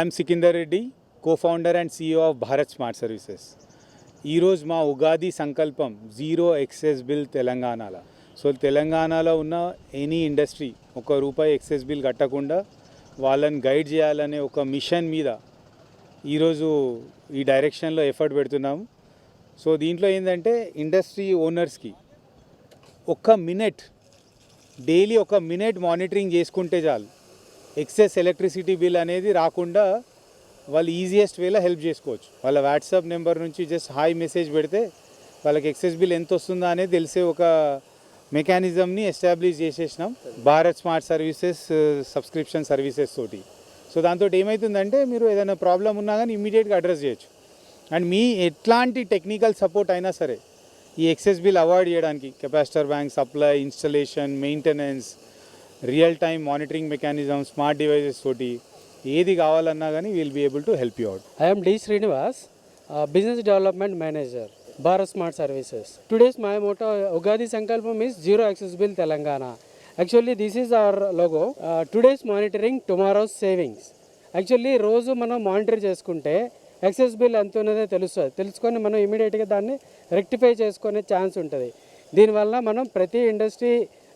I'm Sikandar Reddy, co-founder and CEO of Bharat Smart Services. ఈరోజు మా ఉగాది సంకల్పం జీరో ఎక్సెస్ బిల్ తెలంగాణలో. సో తెలంగాణలో ఉన్న ఎనీ ఇండస్ట్రీ ₹1 ఎక్సెస్ బిల్ కట్టకుండా వాళ్ళని గైడ్ చేయాలనే ఒక మిషన్ మీద ఈరోజు ఈ డైరెక్షన్లో ఎఫర్ట్ పెడుతున్నాము. సో దీంట్లో ఏంటంటే ఇండస్ట్రీ ఓనర్స్కి డైలీ ఒక మినిట్ మానిటరింగ్ చేసుకుంటే చాలు, ఎక్సెస్ ఎలక్ట్రిసిటీ బిల్ అనేది రాకుండా వాళ్ళు ఈజియెస్ట్ వేలో హెల్ప్ చేసుకోవచ్చు. వాళ్ళ వాట్సాప్ నెంబర్ నుంచి జస్ట్ హాయ్ మెసేజ్ పెడితే వాళ్ళకి ఎక్సెస్ బిల్ ఎంత వస్తుందా అనేది తెలిసే ఒక మెకానిజంని ఎస్టాబ్లిష్ చేసేసినాం Bharat smart services subscription services తోటి. సో దాంతో ఏమవుతుందంటే మీరు ఏదైనా ప్రాబ్లం ఉన్నా కానీ ఇమీడియట్గా అడ్రస్ చేయొచ్చు. అండ్ మీ ఎట్లాంటి టెక్నికల్ సపోర్ట్ అయినా సరే ఈ ఎక్సెస్ బిల్ అవాయిడ్ చేయడానికి capacitor bank supply, installation, maintenance, real time monitoring mechanism, smart devices తోటి ఏది కావాలన్నా కానీ will be able to help you out. I am D. Srinivas, Business Development Manager, Bharat Smart Services. Today's my motto, Ugadi Sankalpam is Zero Access Bill Telangana. Actually, this is our logo. Today's monitoring, tomorrow's savings. Actually, రోజు మనం monitor చేసుకుంటే excess bill ఎంత ఉన్నదో తెలుసుకొని మనం ఇమీడియట్గా దాన్ని rectify చేసుకునే ఛాన్స్ ఉంటుంది. దీనివల్ల మనం ప్రతి ఇండస్ట్రీ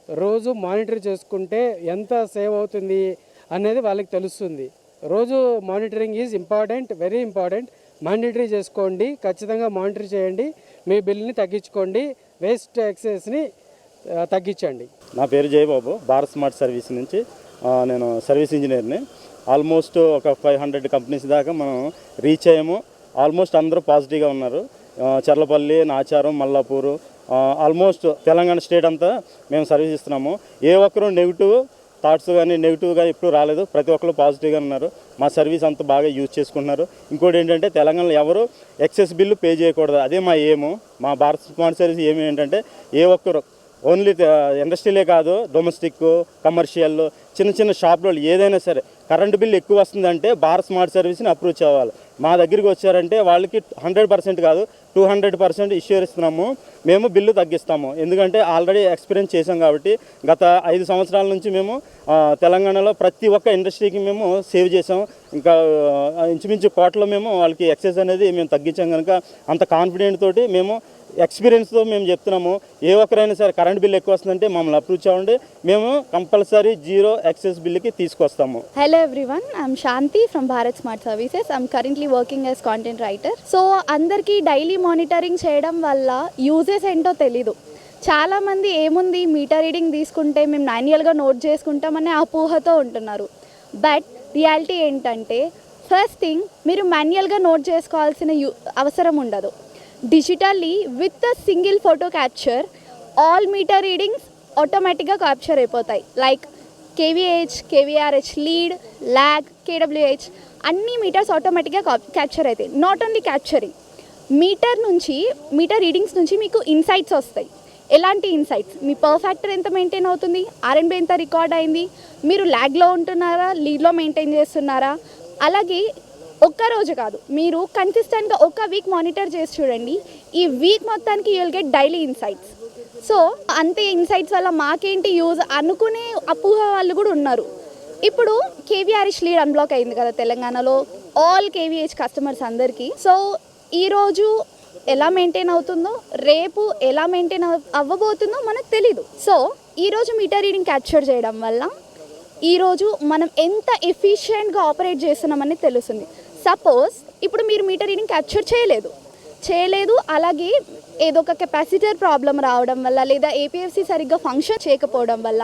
రోజు మానిటర్ చేసుకుంటే ఎంత సేవ్ అవుతుంది అనేది వాళ్ళకి తెలుస్తుంది. రోజు monitoring is important, very important. Monetary చేసుకోండి, ఖచ్చితంగా మానిటర్ చేయండి, మీ బిల్ని తగ్గించుకోండి, వేస్ట్ ఎక్సెస్ని తగ్గించండి. నా పేరు జయబాబు, భారత్ స్మార్ట్ సర్వీస్ నుంచి నేను సర్వీస్ ఇంజనీర్ని. ఆల్మోస్ట్ ఒక 500 కంపెనీస్ దాకా మనం రీచ్ అయ్యాము. ఆల్మోస్ట్ అందరూ పాజిటివ్గా ఉన్నారు. చర్లపల్లి, నాచారం, మల్లాపూరు, ఆల్మోస్ట్ తెలంగాణ స్టేట్ అంతా మేము సర్వీస్ ఇస్తున్నాము. ఏ ఒక్కరు నెగిటివ్ థాట్స్ కానీ నెగిటివ్గా ఎప్పుడు రాలేదు. ప్రతి ఒక్కరు పాజిటివ్గా ఉన్నారు. మా సర్వీస్ అంతా బాగా యూజ్ చేసుకుంటున్నారు. ఇంకోటి ఏంటంటే తెలంగాణలో ఎవరు ఎక్సెస్ బిల్లు పే చేయకూడదు, అదే మా ఏము. మా భారత్ స్మార్ట్ సర్వీస్ ఏమి ఏంటంటే ఏ ఒక్కరు ఓన్లీ ఇండస్ట్రీలే కాదు, డొమెస్టిక్, కమర్షియల్, చిన్న చిన్న షాపులు ఏదైనా సరే కరెంటు బిల్లు ఎక్కువ వస్తుందంటే భారత్ స్మార్ట్ సర్వీస్ని అప్రూవ్ అవ్వాలి. మా దగ్గరికి వచ్చారంటే వాళ్ళకి 100% కాదు 200% ఇష్యూర్ ఇస్తున్నాము. మేము బిల్లు తగ్గిస్తాము. ఎందుకంటే ఆల్రెడీ ఎక్స్పీరియన్స్ చేసాం కాబట్టి గత 5 సంవత్సరాల నుంచి మేము తెలంగాణలో ప్రతి ఒక్క ఇండస్ట్రీకి మేము సేవ్ చేసాం. ఇంకా ఇంచుమించు కోట్ల మేము వాళ్ళకి ఎక్సెస్ అనేది మేము తగ్గించాం కనుక అంత కాన్ఫిడెంట్ తోటి మేము ఎక్స్పీరియన్స్తో మేము చెప్తున్నాము. ఏ ఒక్కరైనా సరే కరెంట్ బిల్ ఎక్కువ వస్తుందంటే మమ్మల్ని అప్రూవ్ చేయండి, మేము కంపల్సరీ జీరో ఎక్సెస్ బిల్కి తీసుకొస్తాము. Hello everyone, I'm Shanti from Bharat Smart Services. I'm currently working as content writer. So అందరికీ డైలీ మానిటరింగ్ చేయడం వల్ల యూజెస్ ఏంటో తెలీదు. చాలామంది ఏముంది మీటర్ రీడింగ్ తీసుకుంటే మేము మాన్యువల్గా నోట్ చేసుకుంటామనే అపోహతో ఉంటున్నారు. బట్ రియాలిటీ ఏంటంటే ఫస్ట్ థింగ్, మీరు మాన్యువల్గా నోట్ చేసుకోవాల్సిన అవసరం ఉండదు. Digitally with a single photo capture all meter readings ఆటోమేటిక్గా క్యాప్చర్ అయిపోతాయి. Like KVH, KVRH, lead, lag, KWH అన్ని మీటర్స్ ఆటోమేటిక్గా క్యాప్చర్ అవుతాయి. Not only capturing, meter readings నుంచి మీకు ఇన్సైట్స్ వస్తాయి. ఎలాంటి ఇన్సైట్స్? మీ పవర్ ఫ్యాక్టర్ ఎంత మెయింటైన్ అవుతుంది, ఆర్ఎన్బి ఎంత రికార్డ్ అయింది, మీరు ల్యాగ్లో ఉంటున్నారా, లీడ్లో మెయింటైన్ చేస్తున్నారా. అలాగే ఒక్కరోజు కాదు, మీరు కన్సిస్టెంట్గా ఒక వీక్ మానిటర్ చేసి చూడండి. ఈ వీక్ మొత్తానికి you will get daily insights. So అంతే ఇన్సైట్స్ వల్ల మాకేంటి యూజ్ అనుకునే అపోహ వాళ్ళు కూడా ఉన్నారు. ఇప్పుడు కేవీఆర్హెచ్ లీడ్ అన్బ్లాక్ అయింది కదా తెలంగాణలో, ఆల్ కేవీహెచ్ కస్టమర్స్ అందరికీ. సో ఈరోజు ఎలా మెయింటైన్ అవుతుందో, రేపు ఎలా మెయింటైన్ అవ్వబోతుందో మనకు తెలీదు. సో ఈరోజు మీటర్ రీడింగ్ క్యాప్చర్ చేయడం వల్ల ఈరోజు మనం ఎంత ఎఫిషియెంట్గా ఆపరేట్ చేస్తున్నామని తెలుస్తుంది. సపోజ్ ఇప్పుడు మీరు మీటర్ రీడింగ్ క్యాప్చర్ చేయలేదు, అలాగే ఏదో ఒక కెపాసిటర్ ప్రాబ్లం రావడం వల్ల, లేదా ఏపీఎఫ్సి సరిగ్గా ఫంక్షన్ చేయకపోవడం వల్ల,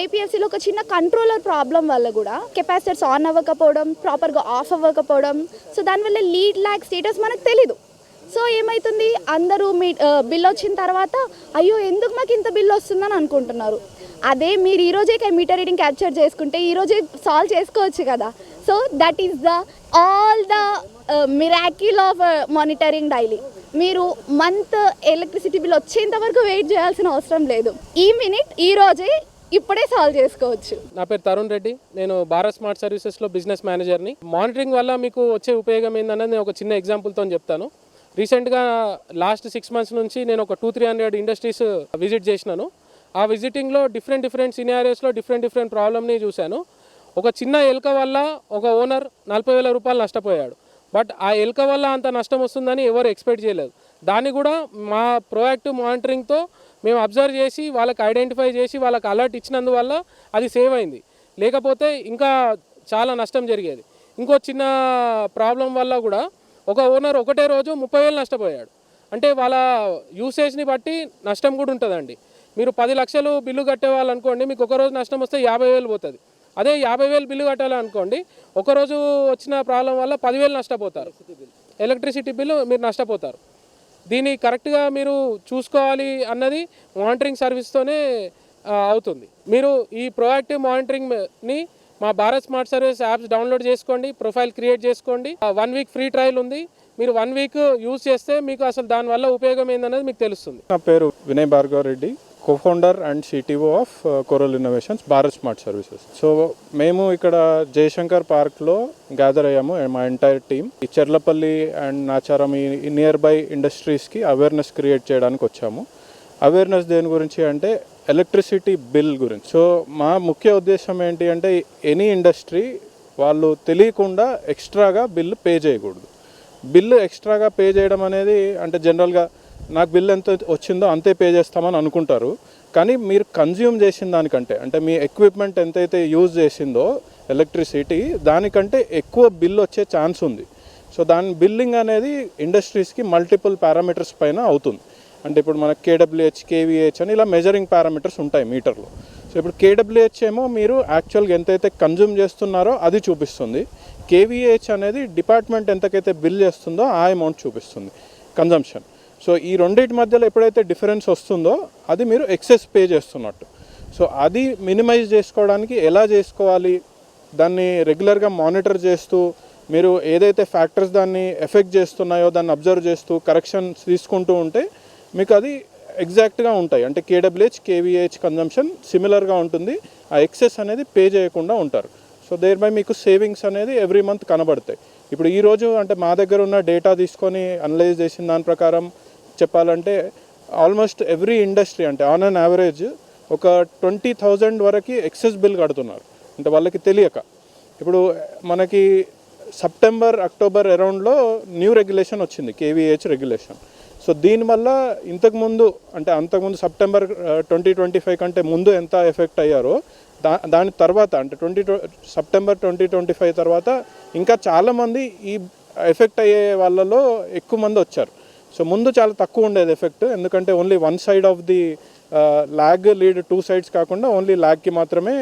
ఏపీఎఫ్సీలో ఒక చిన్న కంట్రోలర్ ప్రాబ్లం వల్ల కూడా కెపాసిటర్స్ ఆన్ అవ్వకపోవడం, ప్రాపర్గా ఆఫ్ అవ్వకపోవడం, సో దానివల్ల లీడ్ ల్యాగ్ స్టేటస్ మనకు తెలీదు. సో ఏమవుతుంది, అందరూ బిల్ వచ్చిన తర్వాత అయ్యో ఎందుకు మాకు ఇంత బిల్ వస్తుందని అనుకుంటున్నారు. అదే మీరు ఈరోజే మీటర్ రీడింగ్ క్యాప్చర్ చేసుకుంటే ఈరోజే సాల్వ్ చేసుకోవచ్చు కదా. So that is all the miracle of monitoring daily. మీరు మంత్ ఎలక్ట్రిసిటీ బిల్ వచ్చేంత వరకు వెయిట్ చేయాల్సిన అవసరం లేదు. ఈ మినిట్ ఈరోజే ఇప్పుడే సాల్వ్ చేసుకోవచ్చు. నా పేరు తరుణ్ రెడ్డి, నేను భారత్ స్మార్ట్ సర్వీసెస్లో బిజినెస్ మేనేజర్ని. మానిటరింగ్ వల్ల మీకు వచ్చే ఉపయోగం ఏందన్నది నేను ఒక చిన్న ఎగ్జాంపుల్తో చెప్తాను. రీసెంట్గా లాస్ట్ 6 months నుంచి నేను ఒక 200-300 ఇండస్ట్రీస్ విజిట్ చేసినాను. ఆ విజిటింగ్లో డిఫరెంట్ సినారియోస్లో డిఫరెంట్ ప్రాబ్లమ్ని చూశాను. ఒక చిన్న ఎలుక వల్ల ఒక ఓనర్ 40,000 రూపాయలు నష్టపోయాడు. బట్ ఆ ఎలుక వల్ల అంత నష్టం వస్తుందని ఎవరు ఎక్స్పెక్ట్ చేయలేదు. దాన్ని కూడా మా ప్రోయాక్టివ్ మానిటరింగ్తో మేము అబ్జర్వ్ చేసి వాళ్ళకి ఐడెంటిఫై చేసి వాళ్ళకి అలర్ట్ ఇచ్చినందువల్ల అది సేవ్ అయింది. లేకపోతే ఇంకా చాలా నష్టం జరిగేది. ఇంకో చిన్న ప్రాబ్లం వల్ల కూడా ఒక ఓనర్ ఒకటే రోజు 30,000 నష్టపోయాడు. అంటే వాళ్ళ యూసేజ్ని బట్టి నష్టం కూడా ఉంటుందండి. మీరు 10 లక్షలు బిల్లు కట్టేవాళ్ళనుకోండి, మీకు ఒక రోజు నష్టం వస్తే 50,000 పోతుంది. అదే 50,000 బిల్లు కట్టాలనుకోండి, ఒకరోజు వచ్చిన ప్రాబ్లం వల్ల 10,000 నష్టపోతారు. ఎలక్ట్రిసిటీ బిల్లు మీరు నష్టపోతారు. దీన్ని కరెక్ట్గా మీరు చూసుకోవాలి అన్నది మానిటరింగ్ సర్వీస్తోనే అవుతుంది. మీరు ఈ ప్రోయాక్టివ్ మానిటరింగ్ని మా Bharat smart service apps download చేసుకోండి, ప్రొఫైల్ క్రియేట్ చేసుకోండి. 1 వీక్ ఫ్రీ ట్రయల్ ఉంది. మీరు 1 వీక్ యూజ్ చేస్తే మీకు అసలు దానివల్ల ఉపయోగం ఏందనేది మీకు తెలుస్తుంది. నా పేరు Vinay Bhargav Reddy, co-founder and CTO of coral innovations, Bharat smart services. So మేము ఇక్కడ జయశంకర్ పార్క్లో గ్యాదర్ అయ్యాము, మా ఎంటైర్ టీమ్. ఈ చెర్లపల్లి అండ్ నాచారం ఈ నియర్ బై ఇండస్ట్రీస్కి అవేర్నెస్ క్రియేట్ చేయడానికి వచ్చాము. అవేర్నెస్ దేని గురించి అంటే ఎలక్ట్రిసిటీ బిల్ గురించి. సో మా ముఖ్య ఉద్దేశం ఏంటి అంటే ఎనీ ఇండస్ట్రీ వాళ్ళు తెలియకుండా ఎక్స్ట్రాగా బిల్లు పే చేయకూడదు. బిల్లు ఎక్స్ట్రాగా పే చేయడం అనేది అంటే జనరల్గా నాకు బిల్ ఎంత వచ్చిందో అంతే పే చేస్తామని అనుకుంటారు. కానీ మీరు కన్జ్యూమ్ చేసిన దానికంటే అంటే మీ ఎక్విప్మెంట్ ఎంతైతే యూజ్ చేసిందో ఎలక్ట్రిసిటీ దానికంటే ఎక్కువ బిల్ వచ్చే ఛాన్స్ ఉంది. సో దాని బిల్లింగ్ అనేది ఇండస్ట్రీస్కి మల్టిపుల్ పారామీటర్స్ పైన అవుతుంది. అంటే ఇప్పుడు మనకు KWH, KVH అని ఇలా మెజరింగ్ పారామీటర్స్ ఉంటాయి మీటర్లో. సో ఇప్పుడు KWH ఏమో మీరు యాక్చువల్గా ఎంతైతే కన్జ్యూమ్ చేస్తున్నారో అది చూపిస్తుంది. KVH అనేది డిపార్ట్మెంట్ ఎంతకైతే బిల్ చేస్తుందో ఆ అమౌంట్ చూపిస్తుంది కన్జంప్షన్. సో ఈ రెండింటి మధ్యలో ఎప్పుడైతే డిఫరెన్స్ వస్తుందో అది మీరు ఎక్సెస్ పే చేస్తున్నట్టు. సో అది మినిమైజ్ చేసుకోవడానికి ఎలా చేసుకోవాలి, దాన్ని రెగ్యులర్గా మానిటర్ చేస్తూ మీరు ఏదైతే ఫ్యాక్టర్స్ దాన్ని ఎఫెక్ట్ చేస్తున్నాయో దాన్ని అబ్జర్వ్ చేస్తూ కరెక్షన్స్ తీసుకుంటూ ఉంటే మీకు అది ఎగ్జాక్ట్గా ఉంటాయి. అంటే KWH, KVH కన్జంప్షన్ సిమిలర్గా ఉంటుంది. ఆ ఎక్సెస్ అనేది పే చేయకుండా ఉంటారు. సో దేర్ బై మీకు సేవింగ్స్ అనేది ఎవ్రీ మంత్ కనబడతాయి. ఇప్పుడు ఈరోజు అంటే మా దగ్గర ఉన్న డేటా తీసుకొని అనలైజ్ చేసిన దాని ప్రకారం చెప్పాలంటే ఆల్మోస్ట్ ఎవ్రీ ఇండస్ట్రీ అంటే ఆన్ అన్ యావరేజ్ ఒక 20,000 వరకు ఎక్సెస్ బిల్ కడుతున్నారు. అంటే వాళ్ళకి తెలియక. ఇప్పుడు మనకి సెప్టెంబర్, అక్టోబర్ అరౌండ్లో న్యూ రెగ్యులేషన్ వచ్చింది, KVH రెగ్యులేషన్. సో దీనివల్ల అంతకుముందు సెప్టెంబర్ 2025 కంటే ముందు ఎంత ఎఫెక్ట్ అయ్యారో దాని తర్వాత అంటే సెప్టెంబర్ 2025 తర్వాత ఇంకా చాలామంది ఈ ఎఫెక్ట్ అయ్యే వాళ్ళలో ఎక్కువ మంది వచ్చారు. సో ముందు చాలా తక్కువ ఉండేది ఎఫెక్ట్, ఎందుకంటే only one side of the lag lead 2 sides కాకుండా ఓన్లీ ల్యాగ్కి మాత్రమే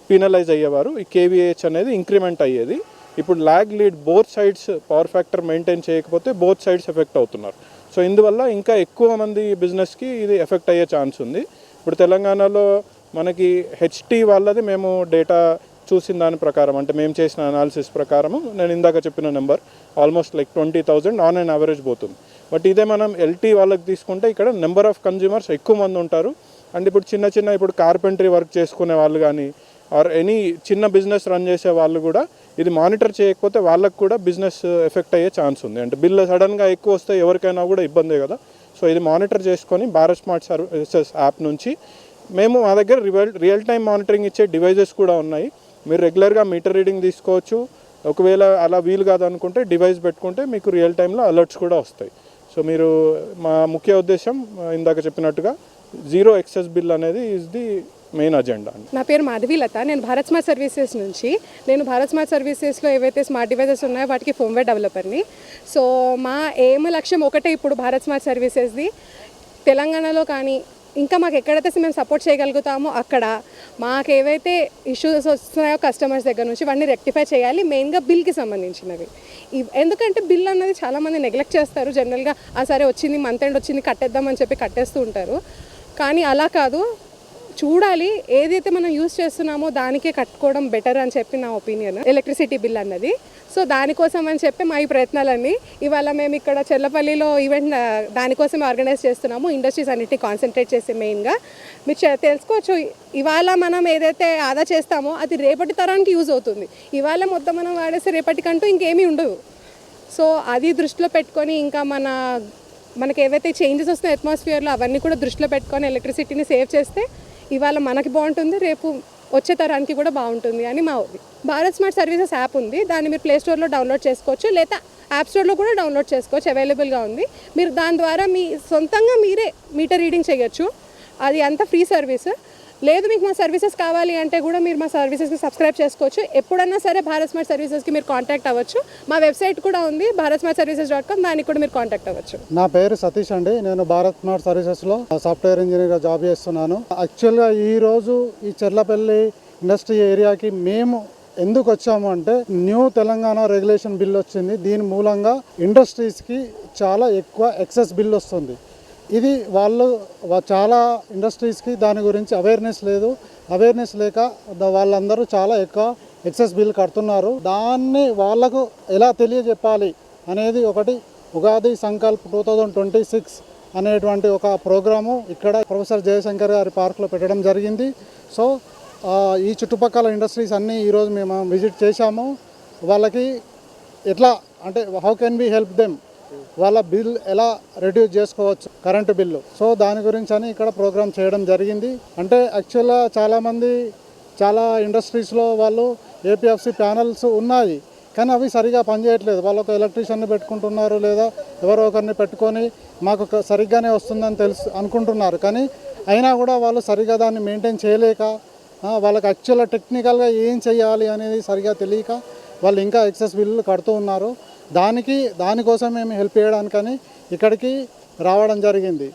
పీనలైజ్ అయ్యేవారు. ఈ KVH అనేది ఇంక్రిమెంట్ అయ్యేది. ఇప్పుడు lag lead both sides power factor maintain చేయకపోతే బోత్ సైడ్స్ ఎఫెక్ట్ అవుతున్నారు. సో ఇందువల్ల ఇంకా ఎక్కువ మంది బిజినెస్కి ఇది ఎఫెక్ట్ అయ్యే ఛాన్స్ ఉంది. ఇప్పుడు తెలంగాణలో మనకి HT వాళ్ళది మేము డేటా చూసిన దాని ప్రకారం అంటే మేము చేసిన అనాలిసిస్ ప్రకారం నేను ఇందాక చెప్పిన number almost like 20,000 on and average పోతుంది. బట్ ఇదే మనం LT వాళ్ళకి తీసుకుంటే ఇక్కడ నెంబర్ ఆఫ్ కన్జ్యూమర్స్ ఎక్కువ మంది ఉంటారు. అండ్ ఇప్పుడు చిన్న ఇప్పుడు కార్పెంటరీ వర్క్ చేసుకునే వాళ్ళు కానీ ఆర్ ఎనీ చిన్న బిజినెస్ రన్ చేసే వాళ్ళు కూడా ఇది మానిటర్ చేయకపోతే వాళ్ళకు కూడా బిజినెస్ ఎఫెక్ట్ అయ్యే ఛాన్స్ ఉంది. అంటే బిల్ సడన్గా ఎక్కువ వస్తే ఎవరికైనా కూడా ఇబ్బందే కదా. సో ఇది మానిటర్ చేసుకొని భారత్ స్మార్ట్ సర్వీసెస్ యాప్ నుంచి మేము మా దగ్గర రియల్ టైం మానిటరింగ్ ఇచ్చే డివైజెస్ కూడా ఉన్నాయి. మీరు రెగ్యులర్గా మీటర్ రీడింగ్ తీసుకోవచ్చు. ఒకవేళ అలా వీలు కాదనుకుంటే డివైస్ పెట్టుకుంటే మీకు రియల్ టైంలో అలర్ట్స్ కూడా వస్తాయి. సో మీరు మా ముఖ్య ఉద్దేశం ఇందాక చెప్పినట్టుగా జీరో ఎక్సెస్ బిల్ అనేది ఈజ్ ది మెయిన్ అజెండా. నా పేరు మాధవీలత, నేను భారత్ స్మార్ట్ సర్వీసెస్ నుంచి. నేను భారత్ స్మార్ట్ సర్వీసెస్లో ఏవైతే స్మార్ట్ డివైజెస్ ఉన్నాయో వాటికి ఫోమ్వేర్ డెవలపర్ని. సో మా లక్ష్యం ఒకటే ఇప్పుడు భారత్ స్మార్ట్ సర్వీసెస్ది తెలంగాణలో కానీ ఇంకా మాకు ఎక్కడైతే మేము సపోర్ట్ చేయగలుగుతామో అక్కడ మాకు ఏవైతే ఇష్యూస్ వస్తున్నాయో కస్టమర్స్ దగ్గర నుంచి వాటిని రెక్టిఫై చేయాలి, మెయిన్గా బిల్కి సంబంధించినవి. ఎందుకంటే బిల్ అన్నది చాలామంది నెగ్లెక్ట్ చేస్తారు. జనరల్గా సరే వచ్చింది మంత్ ఎండ్ వచ్చింది కట్టేద్దామని చెప్పి కట్టేస్తూ ఉంటారు. కానీ అలా కాదు, చూడాలి ఏదైతే మనం యూజ్ చేస్తున్నామో దానికే కట్టుకోవడం బెటర్ అని చెప్పి నా ఒపీనియన్ ఎలక్ట్రిసిటీ బిల్ అన్నది. సో దానికోసం అని చెప్పి మా ఈ ప్రయత్నాలన్నీ ఇవాళ మేము ఇక్కడ చెర్లపల్లిలో ఈవెంట్ దానికోసం ఆర్గనైజ్ చేస్తున్నాము. ఇండస్ట్రీస్ అన్నిటిని కాన్సన్ట్రేట్ చేసి మెయిన్గా మీరు తెలుసుకోవచ్చు, ఇవాళ మనం ఏదైతే ఆదా చేస్తామో అది రేపటి తరానికి యూజ్ అవుతుంది. ఇవాళ మొత్తం మనం వాడేస్తే రేపటికంటూ ఇంకేమీ ఉండవు. సో అది దృష్టిలో పెట్టుకొని ఇంకా మనకి ఏవైతే చేంజెస్ వస్తున్నాయి అట్మాస్ఫియర్లో అవన్నీ కూడా దృష్టిలో పెట్టుకొని ఎలక్ట్రిసిటీని సేవ్ చేస్తే ఇవాళ మనకి బాగుంటుంది, రేపు వచ్చే తరానికి కూడా బాగుంటుంది అని మా భారత్ స్మార్ట్ సర్వీసెస్ యాప్ ఉంది. దాన్ని మీరు ప్లే స్టోర్లో డౌన్లోడ్ చేసుకోవచ్చు, లేదా యాప్ స్టోర్లో కూడా డౌన్లోడ్ చేసుకోవచ్చు, అవైలబుల్గా ఉంది. మీరు దాని ద్వారా మీ సొంతంగా మీరే మీటర్ రీడింగ్ చేయొచ్చు. అది అంత ఫ్రీ సర్వీస్. లేదు మీకు మా సర్వీసెస్ కావాలి అంటే కూడా మీరు మా సర్వీసెస్కి సబ్స్క్రైబ్ చేసుకోవచ్చు. ఎప్పుడన్నా సరే భారత్ స్మార్ట్ సర్వీసెస్కి మీరు కాంటాక్ట్ అవ్వచ్చు. మా వెబ్సైట్ కూడా ఉంది bharatSmartServices.com, దానికి కూడా మీరు కాంటాక్ట్ అవ్వచ్చు. నా పేరు సతీష్ అండి. నేను భారత్ స్మార్ట్ సర్వీసెస్లో సాఫ్ట్వేర్ ఇంజనీర్గా జాబ్ చేస్తున్నాను. యాక్చువల్గా ఈరోజు ఈ చెర్లపల్లి ఇండస్ట్రీ ఏరియాకి మేము ఎందుకు వచ్చాము అంటే న్యూ తెలంగాణ రెగ్యులేషన్ బిల్ వచ్చింది. దీని మూలంగా ఇండస్ట్రీస్కి చాలా ఎక్కువ ఎక్సెస్ బిల్ వస్తుంది. ఇది వాళ్ళు చాలా ఇండస్ట్రీస్కి దాని గురించి అవేర్నెస్ లేదు. అవేర్నెస్ లేక వాళ్ళందరూ చాలా ఎక్కువ ఎక్సెస్ బిల్ కడుతున్నారు. దాన్ని వాళ్ళకు ఎలా తెలియజెప్పాలి అనేది ఒకటి ఉగాది సంకల్ప్ 2026 అనేటువంటి ఒక ప్రోగ్రాము ఇక్కడ ప్రొఫెసర్ జయశంకర్ గారి పార్క్లో పెట్టడం జరిగింది. సో ఈ చుట్టుపక్కల ఇండస్ట్రీస్ అన్నీ ఈరోజు మేము విజిట్ చేశాము. వాళ్ళకి ఎట్లా అంటే how can be help them, వాళ్ళ బిల్ ఎలా రెడ్యూస్ చేసుకోవచ్చు కరెంటు బిల్లు. సో దాని గురించి అని ఇక్కడ ప్రోగ్రామ్ చేయడం జరిగింది. అంటే యాక్చువల్గా చాలామంది చాలా ఇండస్ట్రీస్లో వాళ్ళు ఏపీఎఫ్సి ప్యానల్స్ ఉన్నాయి, కానీ అవి సరిగా పనిచేయట్లేదు. వాళ్ళు ఒక ఎలక్ట్రీషియన్ని పెట్టుకుంటున్నారు, లేదా ఎవరో ఒకరిని పెట్టుకొని మాకు సరిగ్గానే వస్తుందని తెలుసు అనుకుంటున్నారు. కానీ అయినా కూడా వాళ్ళు సరిగా దాన్ని మెయింటైన్ చేయలేక వాళ్ళకి యాక్చువల్గా టెక్నికల్గా ఏం చేయాలి అనేది సరిగా తెలియక వాళ్ళు ఇంకా ఎక్సెస్ బిల్లులు కడుతూ ఉన్నారు. దానికోసం మేము హెల్ప్ చేయడానికని ఇక్కడికి రావడం జరిగింది.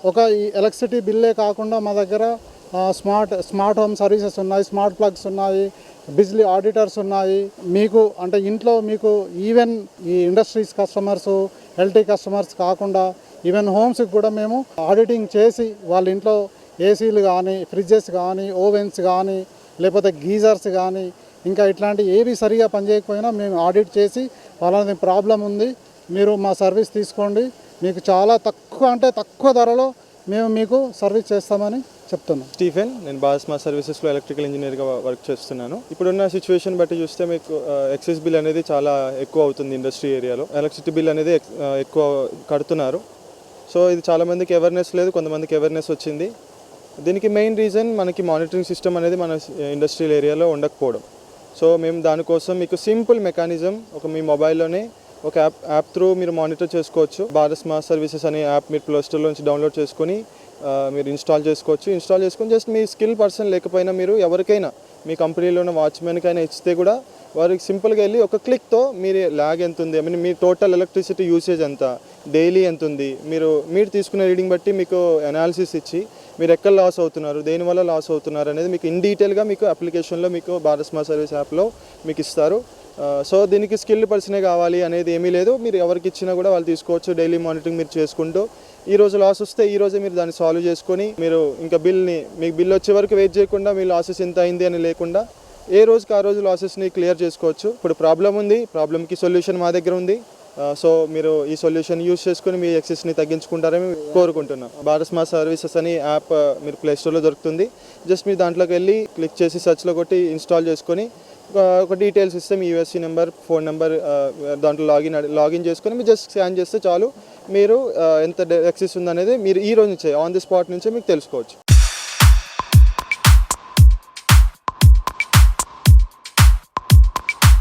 ఒక ఈ ఎలక్ట్రిసిటీ బిల్లే కాకుండా మా దగ్గర స్మార్ట్ హోమ్ సర్వీసెస్ ఉన్నాయి, స్మార్ట్ ప్లగ్స్ ఉన్నాయి, బిజ్లీ ఆడిటర్స్ ఉన్నాయి. మీకు అంటే ఇంట్లో మీకు ఈవెన్ ఈ ఇండస్ట్రీస్ కస్టమర్స్, ఎల్టీ కస్టమర్స్ కాకుండా ఈవెన్ హోమ్స్కి కూడా మేము ఆడిటింగ్ చేసి వాళ్ళ ఇంట్లో ఏసీలు కానీ, ఫ్రిడ్జెస్ కానీ, ఓవెన్స్ కానీ, లేకపోతే గీజర్స్ కానీ ఇంకా ఇట్లాంటి ఏవి సరిగా పనిచేయకపోయినా మేము ఆడిట్ చేసి వాళ్ళని ప్రాబ్లం ఉంది, మీరు మా సర్వీస్ తీసుకోండి, మీకు చాలా తక్కువ ధరలో మేము మీకు సర్వీస్ చేస్తామని చెప్తున్నాం. స్టీఫెన్, నేను భారత్ స్మార్ట్ సర్వీసెస్లో ఎలక్ట్రికల్ ఇంజనీర్గా వర్క్ చేస్తున్నాను. ఇప్పుడున్న సిచ్యువేషన్ బట్టి చూస్తే మీకు ఎక్సెస్ బిల్ అనేది చాలా ఎక్కువ అవుతుంది. ఇండస్ట్రీ ఏరియాలో ఎలక్ట్రిసిటీ బిల్ అనేది ఎక్కువ కడుతున్నారు. సో ఇది చాలామందికి అవేర్నెస్ లేదు, కొంతమందికి అవేర్నెస్ వచ్చింది. దీనికి మెయిన్ రీజన్ మనకి మానిటరింగ్ సిస్టమ్ అనేది మన ఇండస్ట్రియల్ ఏరియాలో ఉండకపోవడం. సో మేము దానికోసం మీకు సింపుల్ మెకానిజం మీ మొబైల్లోనే ఒక యాప్ త్రూ మీరు మానిటర్ చేసుకోవచ్చు. భారత్ స్మార్ట్ సర్వీసెస్ అనే యాప్ మీరు ప్లే స్టోర్లో నుంచి డౌన్లోడ్ చేసుకొని మీరు ఇన్స్టాల్ చేసుకొని జస్ట్ మీ స్కిల్ పర్సన్ లేకపోయినా మీరు ఎవరికైనా మీ కంపెనీలో ఉన్న వాచ్మెన్కైనా ఇస్తే కూడా వారికి సింపుల్గా వెళ్ళి ఒక క్లిక్తో మీరు ల్యాగ్ ఎంత ఉంది, మీ టోటల్ ఎలక్ట్రిసిటీ యూసేజ్ ఎంత, డైలీ ఎంత ఉంది, మీరు తీసుకునే రీడింగ్ బట్టి మీకు అనాలిసిస్ ఇచ్చి మీరు ఎక్కడ లాస్ అవుతున్నారు, దేనివల్ల లాస్ అవుతున్నారు అనేది మీకు ఇన్ డీటెయిల్గా మీకు అప్లికేషన్లో మీకు భారత్ స్మార్ట్ సర్వీస్ యాప్లో మీకు ఇస్తారు. సో దీనికి స్కిల్డ్ పర్సనే కావాలి అనేది ఏమీ లేదు. మీరు ఎవరికి ఇచ్చినా కూడా వాళ్ళు తీసుకోవచ్చు. డైలీ మానిటరింగ్ మీరు చేసుకుంటూ ఈ రోజు లాస్ వస్తే ఈ రోజే మీరు దాన్ని సాల్వ్ చేసుకొని మీరు ఇంకా మీకు బిల్ వచ్చే వరకు వెయిట్ చేయకుండా మీ లాసెస్ ఎంత అయింది అని లేకుండా ఏ రోజుకి ఆ రోజు లాసెస్ని క్లియర్ చేసుకోవచ్చు. ఇప్పుడు ప్రాబ్లం ఉంది, ప్రాబ్లమ్కి సొల్యూషన్ మా దగ్గర ఉంది. సో మీరు ఈ సొల్యూషన్ యూస్ చేసుకుని మీ ఎక్సెస్ని తగ్గించుకుంటారని కోరుకుంటున్నాం. భారత్ స్మార్ట్ సర్వీసెస్ అని యాప్ మీరు ప్లేస్టోర్లో దొరుకుతుంది. జస్ట్ మీరు దాంట్లోకి వెళ్ళి క్లిక్ చేసి సర్చ్లో కొట్టి ఇన్స్టాల్ చేసుకొని ఒక డీటెయిల్స్ ఇస్తే మీ యూఎస్సీ నెంబర్, ఫోన్ నెంబర్ దాంట్లో లాగిన్ చేసుకొని మీరు జస్ట్ స్కాన్ చేస్తే చాలు. మీరు ఎంత ఎక్సెస్ ఉందనేది మీరు ఈ రోజు నుంచే ఆన్ ది స్పాట్ నుంచే మీకు తెలుసుకోవచ్చు.